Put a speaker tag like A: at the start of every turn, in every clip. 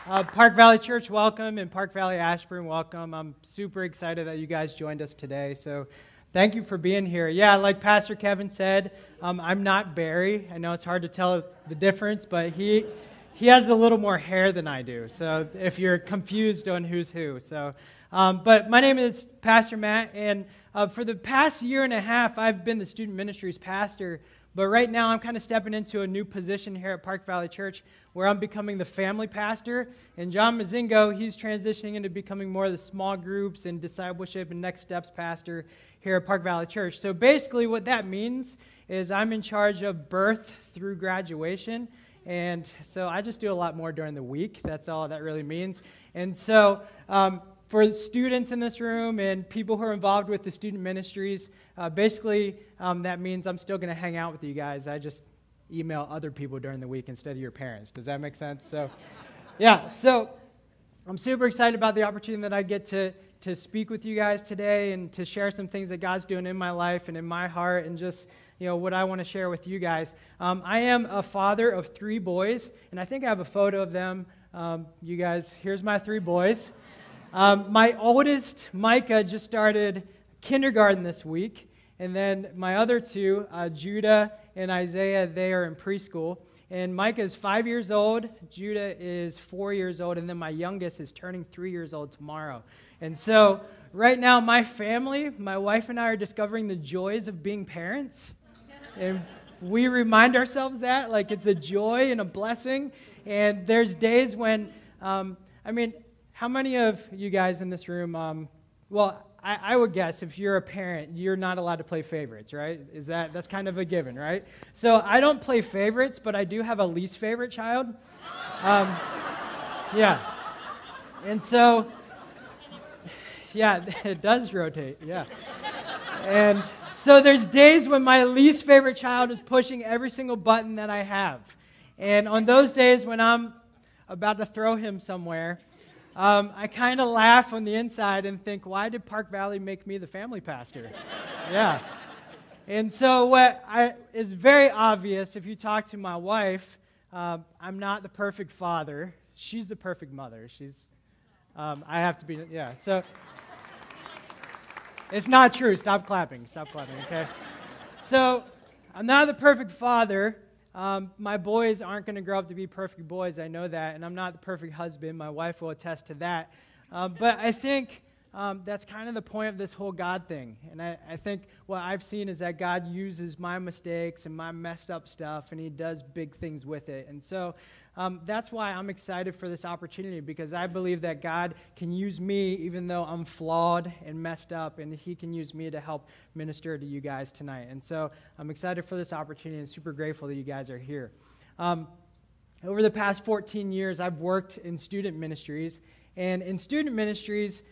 A: Park Valley Church, welcome, and Park Valley Ashburn, welcome. I'm super excited that you guys joined us today, so thank you for being here. Yeah, like Pastor Kevin said, I'm not Barry. I know it's hard to tell the difference, but he has a little more hair than I do, so if you're confused on who's who. But my name is Pastor Matt, and for the past year and a half, I've been the student ministries pastor. But right now, I'm kind of stepping into a new position here at Park Valley Church where I'm becoming the family pastor. And John Mazingo, he's transitioning into becoming more of the small groups and discipleship and next steps pastor here at Park Valley Church. So basically what that means is I'm in charge of birth through graduation. And so I just do a lot more during the week. That's all that really means. And so for students in this room and people who are involved with the student ministries, basically that means I'm still going to hang out with you guys. I just email other people during the week instead of your parents. Does that make sense? So, yeah. So I'm super excited about the opportunity that I get to speak with you guys today and to share some things that God's doing in my life and in my heart and just what I want to share with you guys. I am a father of 3 boys, and I think I have a photo of them. You guys, here's my 3 boys. My oldest, Micah, just started kindergarten this week, and then my other 2, Judah and Isaiah, they are in preschool. And Micah is 5 years old, Judah is 4 years old, and then my youngest is turning 3 years old tomorrow. And so right now, my family, my wife and I are discovering the joys of being parents, and we remind ourselves that, like it's a joy and a blessing. And there's days when, how many of you guys in this room, I would guess if you're a parent, you're not allowed to play favorites, right? That's kind of a given, right? So I don't play favorites, but I do have a least favorite child. Yeah. And so, yeah, it does rotate, yeah. And so there's days when my least favorite child is pushing every single button that I have. And on those days when I'm about to throw him somewhere, I kind of laugh on the inside and think, why did Park Valley make me the family pastor? Yeah. And so is very obvious if you talk to my wife, I'm not the perfect father. She's the perfect mother. I have to be, yeah. So it's not true. Stop clapping, okay? So I'm not the perfect father. My boys aren't going to grow up to be perfect boys, I know that, and I'm not the perfect husband. My wife will attest to that. But I think that's kind of the point of this whole God thing. And I think what I've seen is that God uses my mistakes and my messed up stuff, and he does big things with it. And so that's why I'm excited for this opportunity, because I believe that God can use me even though I'm flawed and messed up, and he can use me to help minister to you guys tonight. And so I'm excited for this opportunity and super grateful that you guys are here. Over the past 14 years, I've worked in student ministries, and in student ministries,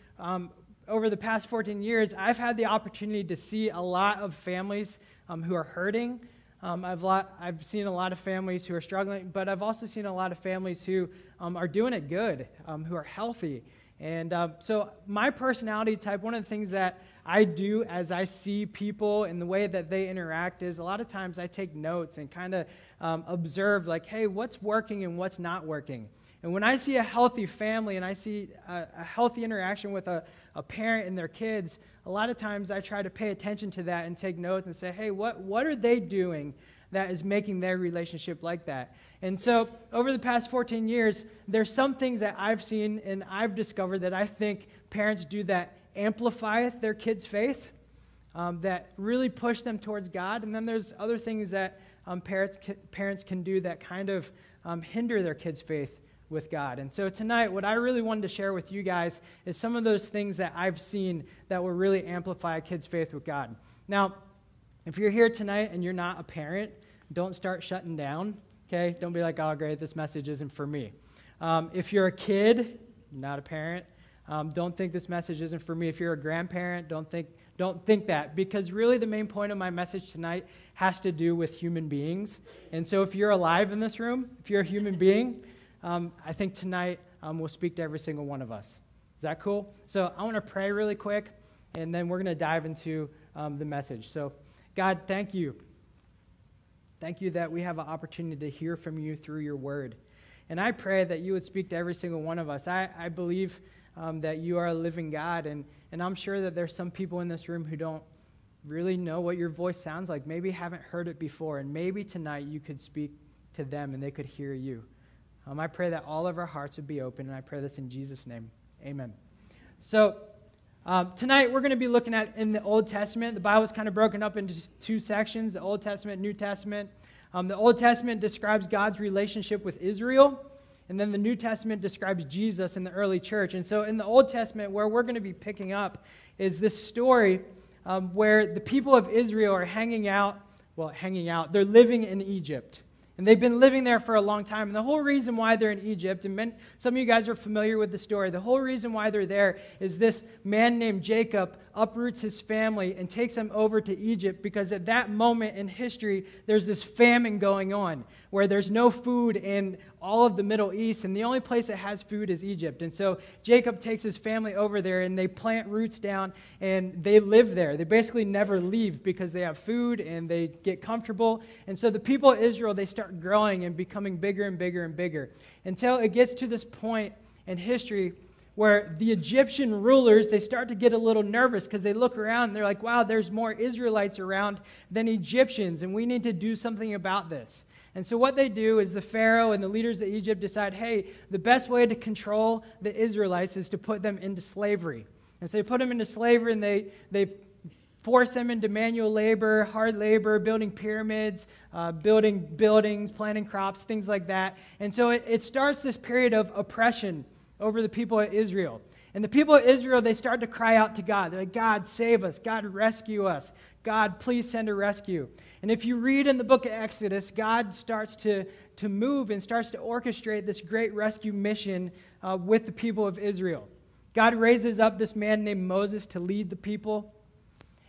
A: over the past 14 years, I've had the opportunity to see a lot of families who are hurting. I've seen a lot of families who are struggling, but I've also seen a lot of families who are doing it good, who are healthy. And so my personality type, one of the things that I do as I see people and the way that they interact is a lot of times I take notes and kind of observe, like, hey, what's working and what's not working. And when I see a healthy family and I see a healthy interaction with a parent and their kids, a lot of times I try to pay attention to that and take notes and say, hey, what are they doing that is making their relationship like that? And so over the past 14 years, there's some things that I've seen and I've discovered that I think parents do that amplify their kids' faith, that really push them towards God. And then there's other things that parents can do that kind of hinder their kids' faith with God. And so tonight, what I really wanted to share with you guys is some of those things that I've seen that will really amplify a kid's faith with God. Now, if you're here tonight and you're not a parent, don't start shutting down, okay? Don't be like, oh, great, this message isn't for me. If you're a kid, not a parent, don't think this message isn't for me. If you're a grandparent, don't think that, because really the main point of my message tonight has to do with human beings. And so if you're alive in this room, if you're a human being, I think tonight we'll speak to every single one of us. Is that cool? So I want to pray really quick, and then we're going to dive into the message. So God, thank you. Thank you that we have an opportunity to hear from you through your word. And I pray that you would speak to every single one of us. I believe that you are a living God, and I'm sure that there's some people in this room who don't really know what your voice sounds like, maybe haven't heard it before, and maybe tonight you could speak to them and they could hear you. I pray that all of our hearts would be open, and I pray this in Jesus' name. Amen. So tonight we're going to be looking at in the Old Testament. The Bible is kind of broken up into two sections, the Old Testament, New Testament. The Old Testament describes God's relationship with Israel, and then the New Testament describes Jesus in the early church. And so in the Old Testament, where we're going to be picking up is this story where the people of Israel are hanging out, they're living in Egypt. And they've been living there for a long time. And the whole reason why they're in Egypt, and some of you guys are familiar with the story, the whole reason why they're there is this man named Jacob uproots his family and takes them over to Egypt, because at that moment in history, there's this famine going on where there's no food in all of the Middle East, and the only place that has food is Egypt. And so Jacob takes his family over there, and they plant roots down, and they live there. They basically never leave because they have food, and they get comfortable. And so the people of Israel, they start growing and becoming bigger and bigger and bigger, until it gets to this point in history where the Egyptian rulers, they start to get a little nervous because they look around and they're like, wow, there's more Israelites around than Egyptians, and we need to do something about this. And so what they do is the Pharaoh and the leaders of Egypt decide, hey, the best way to control the Israelites is to put them into slavery. And so they put them into slavery, and they force them into manual labor, hard labor, building pyramids, building buildings, planting crops, things like that. And so it starts this period of oppression over the people of Israel. And the people of Israel, they start to cry out to God. They're like, God, save us. God, rescue us. God, please send a rescue. And if you read in the book of Exodus, God starts to move and starts to orchestrate this great rescue mission with the people of Israel. God raises up this man named Moses to lead the people.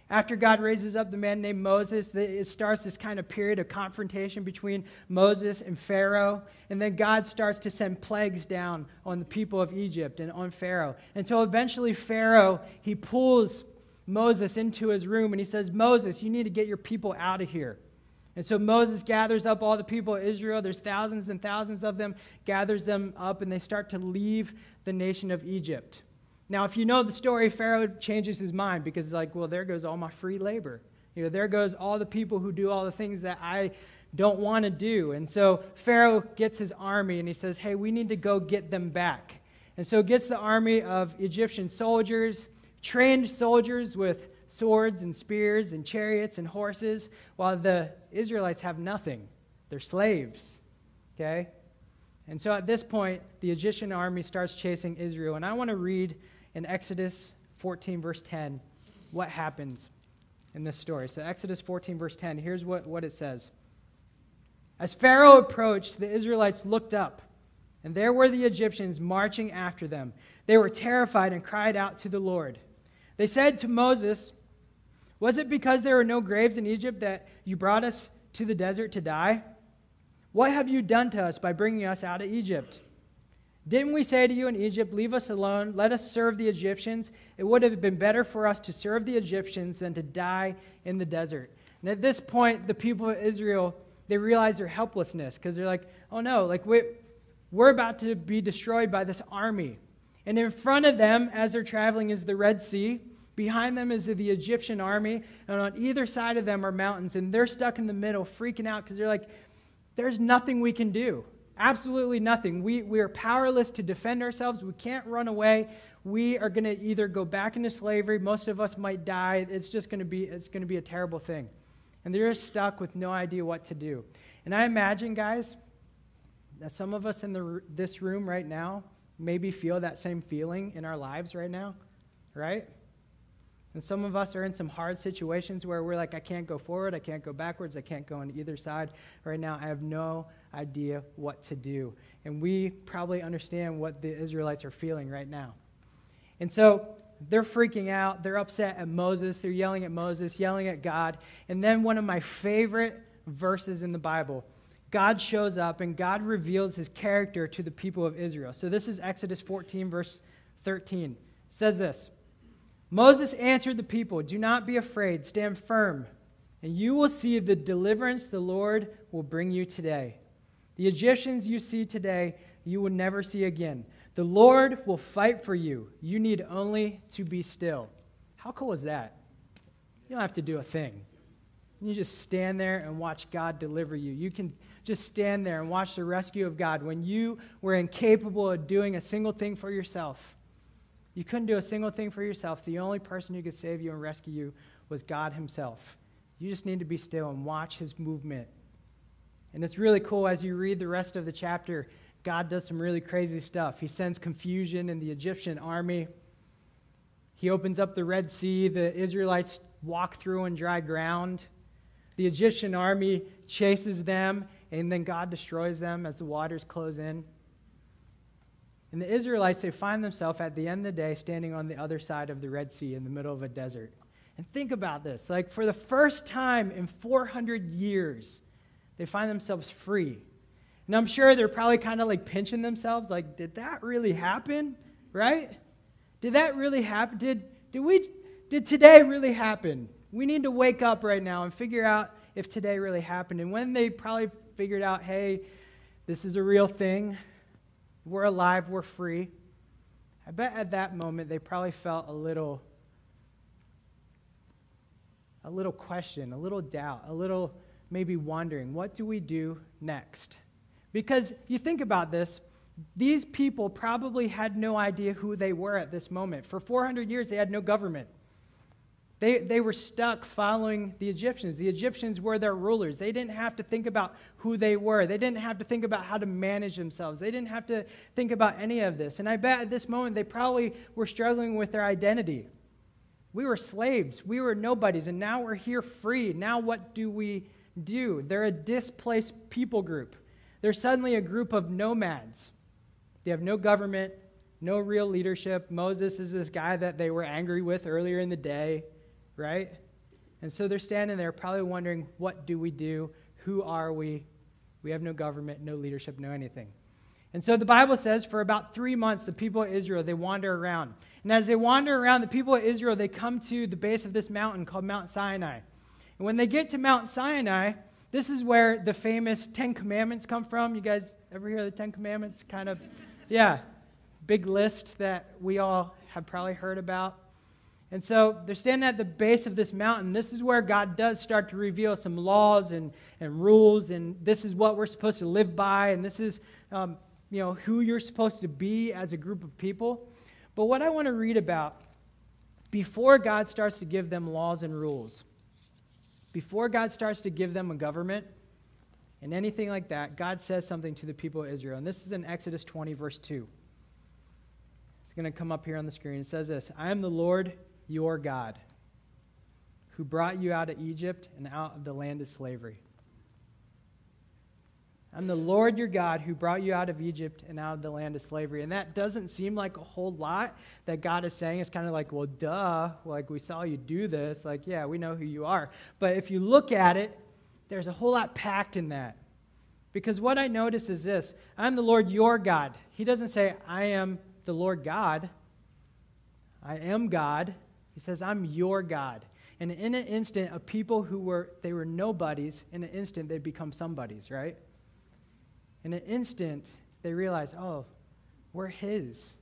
A: After God raises up the man named Moses, it starts this kind of period of confrontation between Moses and Pharaoh. And then God starts to send plagues down on the people of Egypt and on Pharaoh. Until eventually Pharaoh, he pulls Moses into his room and he says, Moses, you need to get your people out of here. And so Moses gathers up all the people of Israel. There's thousands and thousands of them, gathers them up, and they start to leave the nation of Egypt. Now, if you know the story, Pharaoh changes his mind because it's like, well, there goes all my free labor. There goes all the people who do all the things that I don't want to do. And so Pharaoh gets his army and he says, hey, we need to go get them back. And so gets the army of Egyptian soldiers, trained soldiers with swords and spears and chariots and horses, while the Israelites have nothing. They're slaves. Okay? And so at this point, the Egyptian army starts chasing Israel. And I want to read in Exodus 14, verse 10, what happens in this story. So Exodus 14, verse 10, here's what it says. As Pharaoh approached, the Israelites looked up, and there were the Egyptians marching after them. They were terrified and cried out to the Lord. They said to Moses, was it because there were no graves in Egypt that you brought us to the desert to die? What have you done to us by bringing us out of Egypt? Didn't we say to you in Egypt, leave us alone, let us serve the Egyptians? It would have been better for us to serve the Egyptians than to die in the desert. And at this point, the people of Israel, they realize their helplessness because they're like, oh no, like we're about to be destroyed by this army. And in front of them, as they're traveling, is the Red Sea. Behind them is the Egyptian army. And on either side of them are mountains. And they're stuck in the middle, freaking out because they're like, there's nothing we can do. Absolutely nothing. We are powerless to defend ourselves. We can't run away. We are going to either go back into slavery. Most of us might die. It's going to be a terrible thing. And they're just stuck with no idea what to do. And I imagine, guys, that some of us in this room right now maybe feel that same feeling in our lives right now, right? And some of us are in some hard situations where we're like, I can't go forward, I can't go backwards, I can't go on either side. Right now, I have no idea what to do. And we probably understand what the Israelites are feeling right now. And so they're freaking out. They're upset at Moses. They're yelling at Moses, yelling at God. And then one of my favorite verses in the Bible, God shows up and God reveals his character to the people of Israel. So this is Exodus 14, verse 13. It says this. Moses answered the people, do not be afraid, stand firm, and you will see the deliverance the Lord will bring you today. The Egyptians you see today, you will never see again. The Lord will fight for you. You need only to be still. How cool is that? You don't have to do a thing. You just stand there and watch God deliver you. You can just stand there and watch the rescue of God when you were incapable of doing a single thing for yourself. You couldn't do a single thing for yourself. The only person who could save you and rescue you was God himself. You just need to be still and watch his movement. And it's really cool as you read the rest of the chapter, God does some really crazy stuff. He sends confusion in the Egyptian army. He opens up the Red Sea. The Israelites walk through on dry ground. The Egyptian army chases them, and then God destroys them as the waters close in. And the Israelites, they find themselves at the end of the day standing on the other side of the Red Sea in the middle of a desert. And think about this. Like, for the first time in 400 years, they find themselves free. And I'm sure they're probably kind of like pinching themselves, like, did that really happen? Right? Did that really happen? Did today really happen? We need to wake up right now and figure out if today really happened. And when they probably figured out, hey, this is a real thing, we're alive, we're free, I bet at that moment they probably felt a little question, a little doubt, a little maybe wondering, what do we do next? Because you think about this, these people probably had no idea who they were at this moment. For 400 years, they had no government. They were stuck following the Egyptians. The Egyptians were their rulers. They didn't have to think about who they were. They didn't have to think about how to manage themselves. They didn't have to think about any of this. And I bet at this moment, they probably were struggling with their identity. We were slaves. We were nobodies. And now we're here free. Now what do we do? They're a displaced people group. They're suddenly a group of nomads. They have no government, no real leadership. Moses is this guy that they were angry with earlier in the day, right? And so they're standing there probably wondering, what do we do? Who are we? We have no government, no leadership, no anything. And so the Bible says for about 3 months, the people of Israel, they wander around. And as they wander around, the people of Israel, they come to the base of this mountain called Mount Sinai. And when they get to Mount Sinai, this is where the famous 10 Commandments come from. You guys ever hear the 10 Commandments? Kind of, yeah, big list that we all have probably heard about. And so they're standing at the base of this mountain. This is where God does start to reveal some laws and rules, and this is what we're supposed to live by, and this is who you're supposed to be as a group of people. But what I want to read about, before God starts to give them laws and rules, before God starts to give them a government and anything like that, God says something to the people of Israel. And this is in Exodus 20, verse 2. It's going to come up here on the screen. It says this: I am the Lord your God, who brought you out of Egypt and out of the land of slavery. I'm the Lord your God who brought you out of Egypt and out of the land of slavery. And that doesn't seem like a whole lot that God is saying. It's kind of like, well, duh, like we saw you do this. Like, yeah, we know who you are. But if you look at it, there's a whole lot packed in that. Because what I notice is this: I'm the Lord your God. He doesn't say, I am the Lord God. I am God. He says, I'm your God. And in an instant, a people who were nobodies, in an instant, they become somebodies, right? In an instant, they realize, oh, we're his.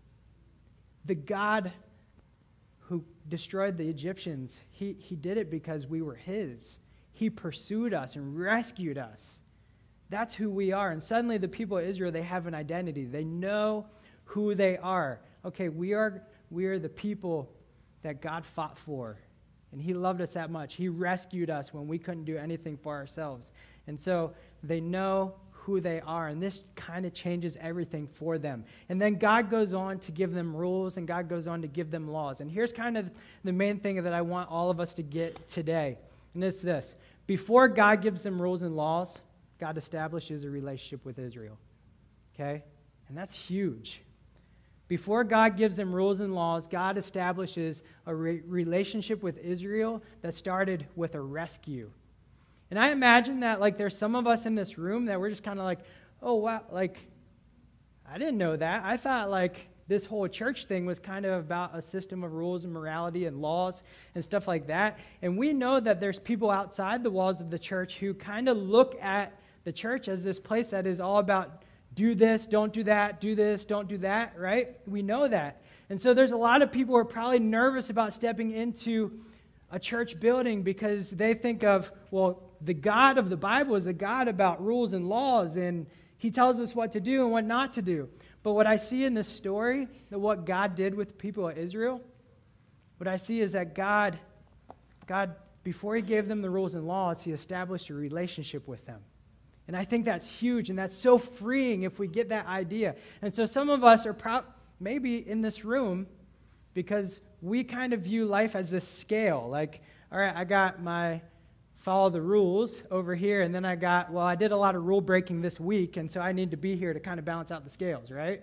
A: The God who destroyed the Egyptians, he did it because we were his. He pursued us and rescued us. That's who we are. And suddenly the people of Israel, they have an identity. They know who they are. Okay, we are the people that God fought for. And he loved us that much. He rescued us when we couldn't do anything for ourselves. And so they know who they are, and this kind of changes everything for them. And then God goes on to give them rules, and God goes on to give them laws. And here's kind of the main thing that I want all of us to get today, and it's this: before God gives them rules and laws, God establishes a relationship with Israel, okay? And that's huge. Before God gives them rules and laws, God establishes a relationship with Israel that started with a rescue. And I imagine that, like, there's some of us in this room that we're just kind of like, oh, wow, like, I didn't know that. I thought, like, this whole church thing was kind of about a system of rules and morality and laws and stuff like that. And we know that there's people outside the walls of the church who kind of look at the church as this place that is all about do this, don't do that, do this, don't do that, right? We know that. And so there's a lot of people who are probably nervous about stepping into a church building because they think of, well, the God of the Bible is a God about rules and laws, and he tells us what to do and what not to do. But what I see in this story, that what God did with the people of Israel, what I see is that God, before he gave them the rules and laws, he established a relationship with them. And I think that's huge, and that's so freeing if we get that idea. And so some of us are maybe in this room because we kind of view life as this scale. Like, all right, I got my follow the rules over here, and then I did a lot of rule breaking this week, and so I need to be here to kind of balance out the scales, right?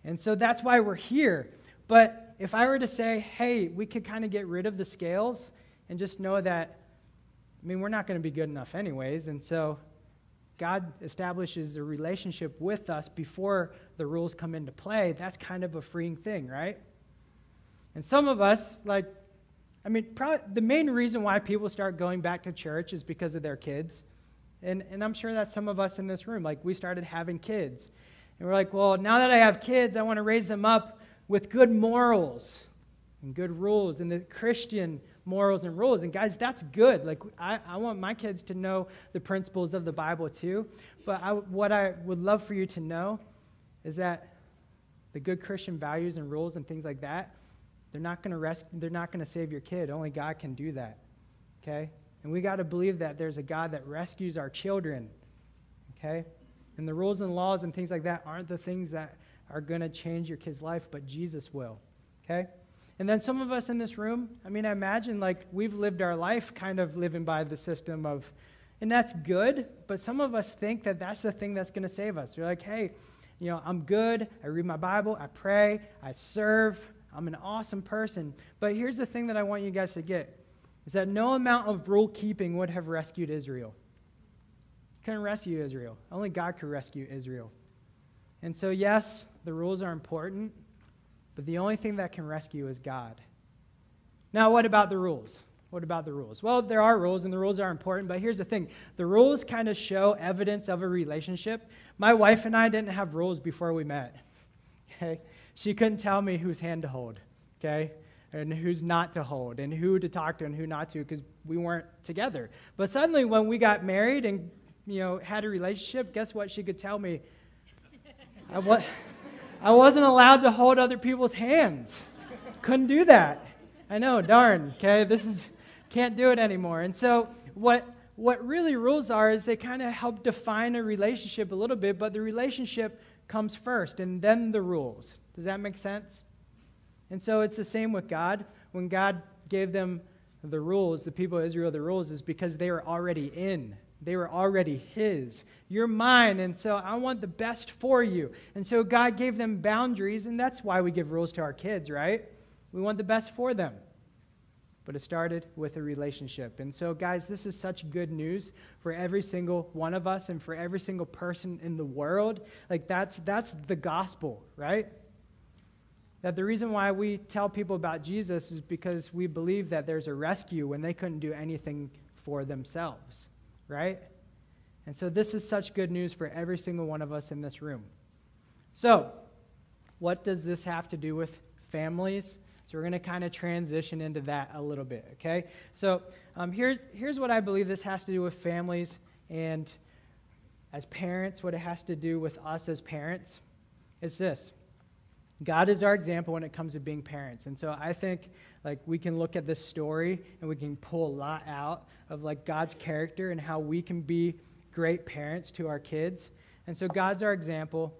A: And so that's why we're here. But if I were to say, hey, we could kind of get rid of the scales and just know that, we're not going to be good enough anyways, and so God establishes a relationship with us before the rules come into play, that's kind of a freeing thing, right? And some of us, probably the main reason why people start going back to church is because of their kids. And I'm sure that's some of us in this room. We started having kids. And we're like, well, now that I have kids, I want to raise them up with good morals and good rules and the Christian morals and rules. And guys, that's good. I want my kids to know the principles of the Bible too. But what I would love for you to know is that the good Christian values and rules and things like that, they're not going to save your kid. Only God can do that. Okay? And we got to believe that there's a God that rescues our children. Okay? And the rules and laws and things like that aren't the things that are going to change your kid's life, but Jesus will. Okay? And then some of us in this room, I imagine we've lived our life kind of living by the system of, and that's good, but some of us think that that's the thing that's going to save us. We're like, hey, I'm good. I read my Bible. I pray. I serve. I'm an awesome person. But here's the thing that I want you guys to get, is that no amount of rule keeping would have rescued Israel. Couldn't rescue Israel. Only God could rescue Israel. And so yes, the rules are important, but the only thing that can rescue is God. Now, what about the rules? What about the rules? Well, there are rules, and the rules are important, but here's the thing. The rules kind of show evidence of a relationship. My wife and I didn't have rules before we met. Okay? She couldn't tell me whose hand to hold, okay, and who's not to hold, and who to talk to and who not to, because we weren't together. But suddenly when we got married and, had a relationship, guess what she could tell me? I wasn't allowed to hold other people's hands. Couldn't do that. I know, darn, okay, can't do it anymore. And so what really rules are is they kind of help define a relationship a little bit, but the relationship comes first, and then the rules. Does that make sense? And so it's the same with God. When God gave them the rules, the people of Israel the rules, is because they were already in. They were already his. You're mine, and so I want the best for you. And so God gave them boundaries, and that's why we give rules to our kids, right? We want the best for them. But it started with a relationship. And so, guys, this is such good news for every single one of us and for every single person in the world. That's the gospel, right? That the reason why we tell people about Jesus is because we believe that there's a rescue when they couldn't do anything for themselves, right? And so this is such good news for every single one of us in this room. So, what does this have to do with families? So we're going to kind of transition into that a little bit, okay? So here's what I believe this has to do with families and as parents, what it has to do with us as parents is this. God is our example when it comes to being parents. And so I think we can look at this story and we can pull a lot out of God's character and how we can be great parents to our kids. And so God's our example.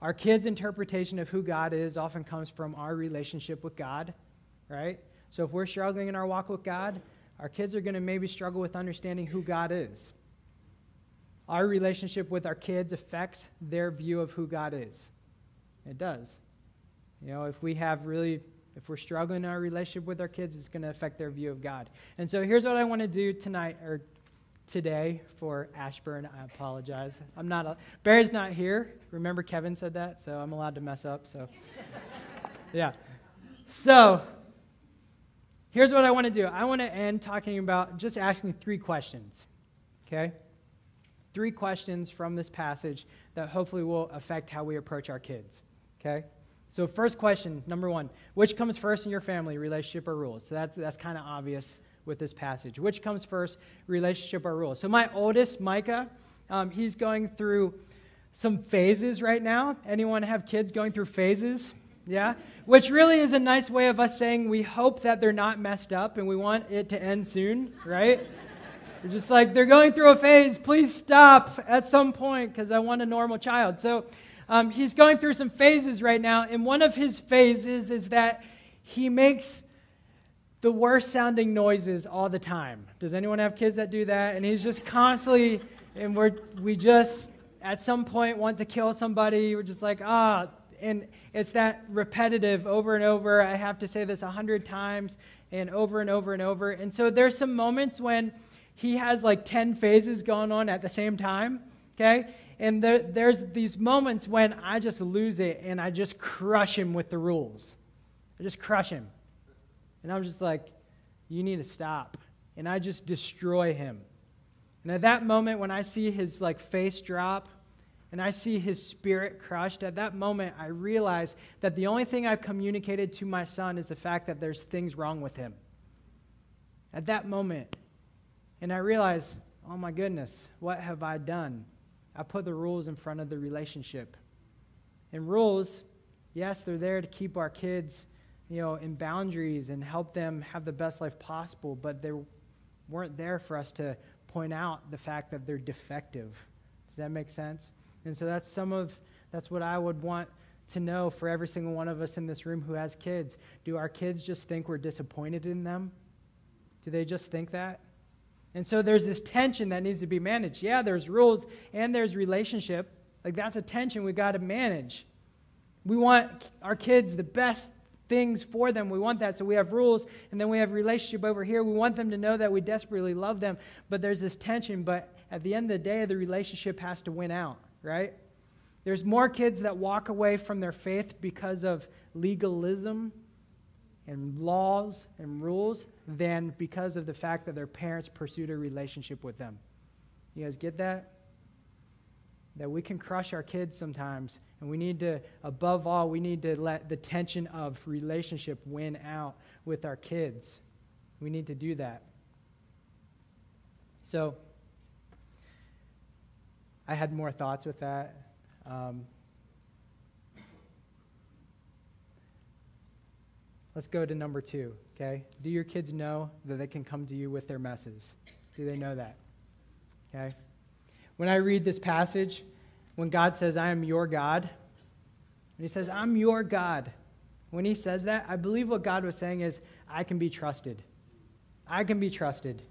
A: Our kids' interpretation of who God is often comes from our relationship with God, right? So if we're struggling in our walk with God, our kids are going to maybe struggle with understanding who God is. Our relationship with our kids affects their view of who God is. It does. If we're struggling in our relationship with our kids, it's going to affect their view of God. And so here's what I want to do today for Ashburn. I apologize. Barry's not here. Remember Kevin said that, so I'm allowed to mess up. So, yeah. So, here's what I want to do. I want to end talking about just asking 3 questions, okay? 3 questions from this passage that hopefully will affect how we approach our kids, okay? So first question, number 1, which comes first in your family, relationship or rules? So that's kind of obvious with this passage. Which comes first, relationship or rules? So my oldest, Micah, he's going through some phases right now. Anyone have kids going through phases? Yeah? Which really is a nice way of us saying we hope that they're not messed up and we want it to end soon, right? We're just like, they're going through a phase. Please stop at some point because I want a normal child. So he's going through some phases right now, and one of his phases is that he makes the worst sounding noises all the time. Does anyone have kids that do that? And he's just constantly, and we just at some point want to kill somebody. We're just like, and it's that repetitive over and over. I have to say this 100 times and over and over and over. And so there's some moments when he has like 10 phases going on at the same time, okay? And there's these moments when I just lose it and I just crush him with the rules. I just crush him. And I'm just like, you need to stop. And I just destroy him. And at that moment when I see his like face drop and I see his spirit crushed, at that moment I realize that the only thing I've communicated to my son is the fact that there's things wrong with him. At that moment. And I realize, oh my goodness, what have I done? I put the rules in front of the relationship. And rules, yes, they're there to keep our kids, in boundaries and help them have the best life possible, but they weren't there for us to point out the fact that they're defective. Does that make sense? And so that's what I would want to know for every single one of us in this room who has kids. Do our kids just think we're disappointed in them? Do they just think that? And so there's this tension that needs to be managed. Yeah, there's rules and there's relationship. Like that's a tension we got to manage. We want our kids the best things for them. We want that. So we have rules and then we have relationship over here. We want them to know that we desperately love them. But there's this tension. But at the end of the day, the relationship has to win out, right? There's more kids that walk away from their faith because of legalism and laws and rules than because of the fact that their parents pursued a relationship with them. You guys get that? That we can crush our kids sometimes, and we need to, above all, we need to let the tension of relationship win out with our kids. We need to do that. So, I had more thoughts with that. Let's go to number 2, okay? Do your kids know that they can come to you with their messes? Do they know that? Okay? When I read this passage, when God says, I am your God, and he says, I'm your God. When he says that, I believe what God was saying is, I can be trusted. I can be trusted.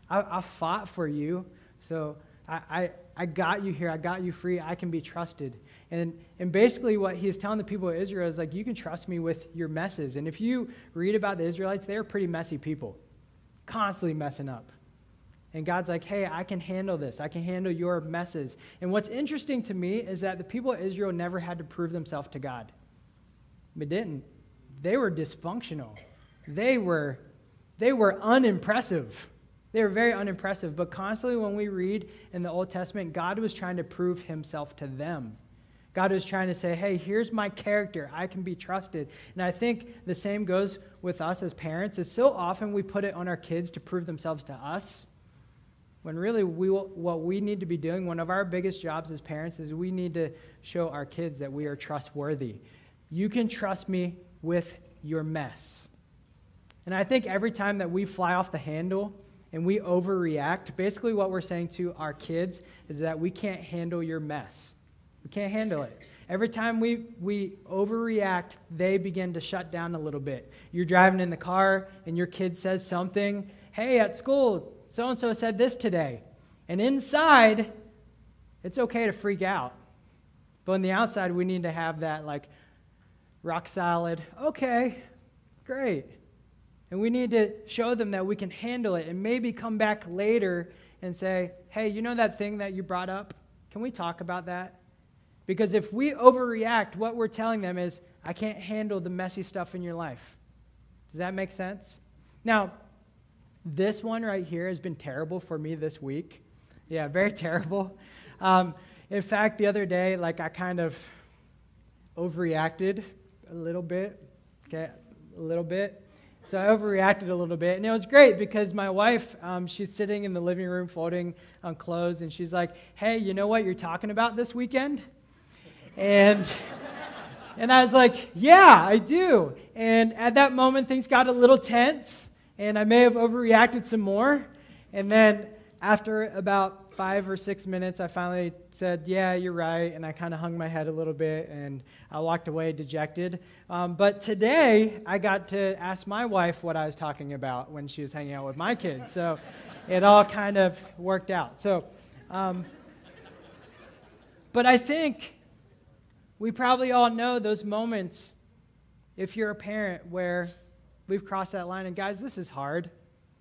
A: I fought for you, so I got you here. I got you free. I can be trusted. And basically what he's telling the people of Israel is like, you can trust me with your messes. And if you read about the Israelites, they're pretty messy people, constantly messing up. And God's like, hey, I can handle this. I can handle your messes. And what's interesting to me is that the people of Israel never had to prove themselves to God. They didn't. They were dysfunctional. They were unimpressive. They were very unimpressive. But constantly when we read in the Old Testament, God was trying to prove himself to them. God was trying to say, hey, here's my character. I can be trusted. And I think the same goes with us as parents. Is so often we put it on our kids to prove themselves to us, when really what we need to be doing, one of our biggest jobs as parents, is we need to show our kids that we are trustworthy. You can trust me with your mess. And I think every time that we fly off the handle and we overreact, basically what we're saying to our kids is that we can't handle your mess. We can't handle it. Every time we overreact, they begin to shut down a little bit. You're driving in the car and your kid says something, hey, at school, so-and-so said this today. And inside, it's okay to freak out. But on the outside, we need to have that like rock solid, okay, great. And we need to show them that we can handle it and maybe come back later and say, hey, you know that thing that you brought up? Can we talk about that? Because if we overreact, what we're telling them is, I can't handle the messy stuff in your life. Does that make sense? Now, this one right here has been terrible for me this week. Yeah, very terrible. In fact, the other day, like I kind of overreacted a little bit. Okay, a little bit. So I overreacted a little bit, and it was great because my wife, she's sitting in the living room folding clothes, and she's like, "Hey, you know what you're talking about this weekend?" And I was like, "Yeah, I do." And at that moment, things got a little tense, and I may have overreacted some more. And then after about 5 or 6 minutes, I finally said, "Yeah, you're right," and I kind of hung my head a little bit, and I walked away dejected. But today, I got to ask my wife what I was talking about when she was hanging out with my kids, so it all kind of worked out. So, but I think we probably all know those moments, if you're a parent, where we've crossed that line, and guys, this is hard.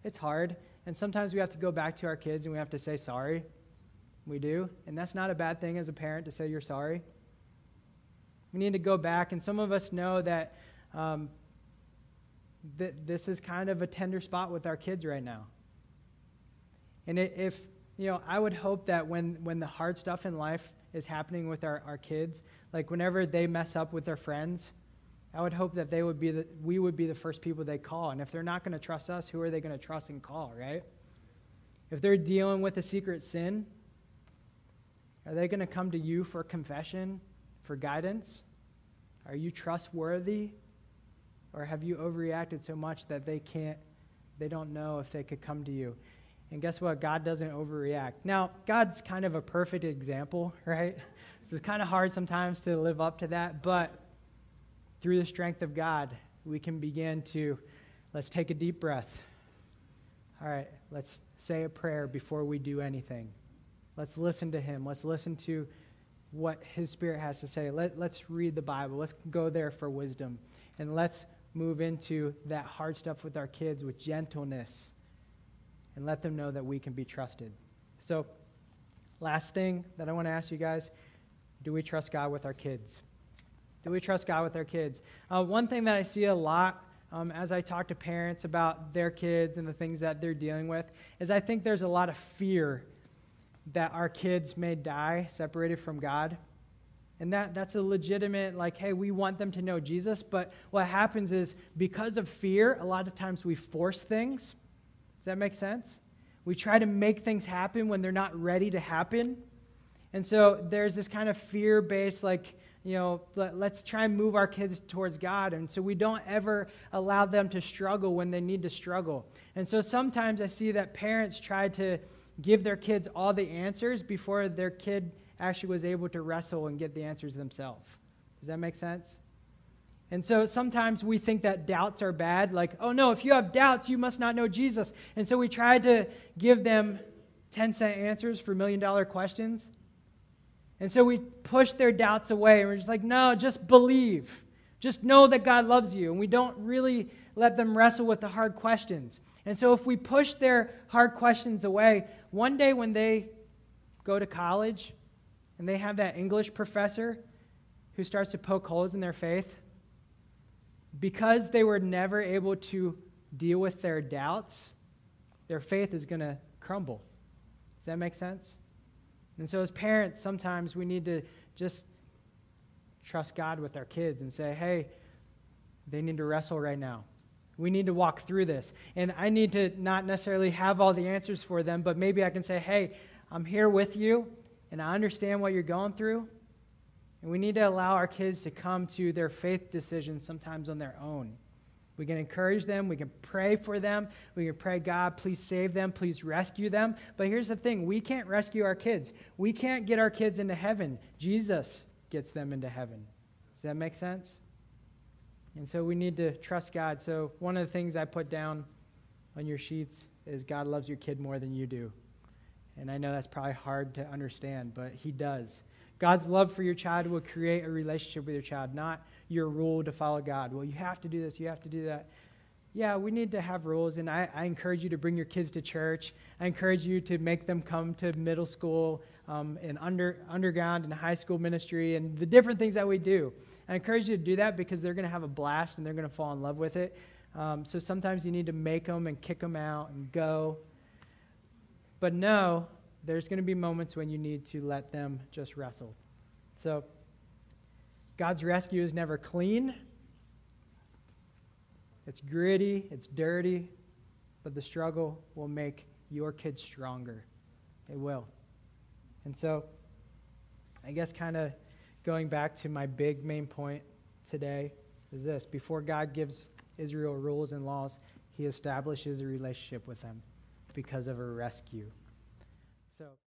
A: It's hard. And sometimes we have to go back to our kids and we have to say sorry. We do. And that's not a bad thing as a parent to say you're sorry. We need to go back. And some of us know that this is kind of a tender spot with our kids right now. And I would hope that when the hard stuff in life is happening with our kids, like whenever they mess up with their friends, I would hope that we would be the first people they call. And if they're not going to trust us, who are they going to trust and call, right? If they're dealing with a secret sin, are they going to come to you for confession, for guidance? Are you trustworthy? Or have you overreacted so much that they don't know if they could come to you? And guess what? God doesn't overreact. Now, God's kind of a perfect example, right? So it's kind of hard sometimes to live up to that, but through the strength of God, we can begin to, let's take a deep breath. All right, let's say a prayer before we do anything. Let's listen to Him. Let's listen to what His Spirit has to say. Let's read the Bible. Let's go there for wisdom. And let's move into that hard stuff with our kids with gentleness and let them know that we can be trusted. So, last thing that I want to ask you guys, do we trust God with our kids? Do we trust God with our kids? One thing that I see a lot as I talk to parents about their kids and the things that they're dealing with is I think there's a lot of fear that our kids may die separated from God. And that's a legitimate, like, hey, we want them to know Jesus. But what happens is because of fear, a lot of times we force things. Does that make sense? We try to make things happen when they're not ready to happen. And so there's this kind of fear-based, like, let's try and move our kids towards God. And so we don't ever allow them to struggle when they need to struggle. And so sometimes I see that parents try to give their kids all the answers before their kid actually was able to wrestle and get the answers themselves. Does that make sense? And so sometimes we think that doubts are bad. Like, oh no, if you have doubts, you must not know Jesus. And so we try to give them 10-cent answers for million-dollar questions. And so we push their doubts away, and we're just like, no, just believe. Just know that God loves you. And we don't really let them wrestle with the hard questions. And so if we push their hard questions away, one day when they go to college and they have that English professor who starts to poke holes in their faith, because they were never able to deal with their doubts, their faith is going to crumble. Does that make sense? And so as parents, sometimes we need to just trust God with our kids and say, hey, they need to wrestle right now. We need to walk through this. And I need to not necessarily have all the answers for them, but maybe I can say, hey, I'm here with you, and I understand what you're going through. And we need to allow our kids to come to their faith decisions sometimes on their own. We can encourage them. We can pray for them. We can pray, God, please save them. Please rescue them. But here's the thing. We can't rescue our kids. We can't get our kids into heaven. Jesus gets them into heaven. Does that make sense? And so we need to trust God. So one of the things I put down on your sheets is God loves your kid more than you do. And I know that's probably hard to understand, but He does. God's love for your child will create a relationship with your child, not your rule to follow God. Well, you have to do this, you have to do that. Yeah, we need to have rules, and I encourage you to bring your kids to church. I encourage you to make them come to middle school and underground and high school ministry and the different things that we do. I encourage you to do that because they're going to have a blast and they're going to fall in love with it. So sometimes you need to make them and kick them out and go. But know there's going to be moments when you need to let them just wrestle. So God's rescue is never clean. It's gritty, it's dirty, but the struggle will make your kids stronger. It will. And so I guess kind of going back to my big main point today is this. Before God gives Israel rules and laws, he establishes a relationship with them because of a rescue. So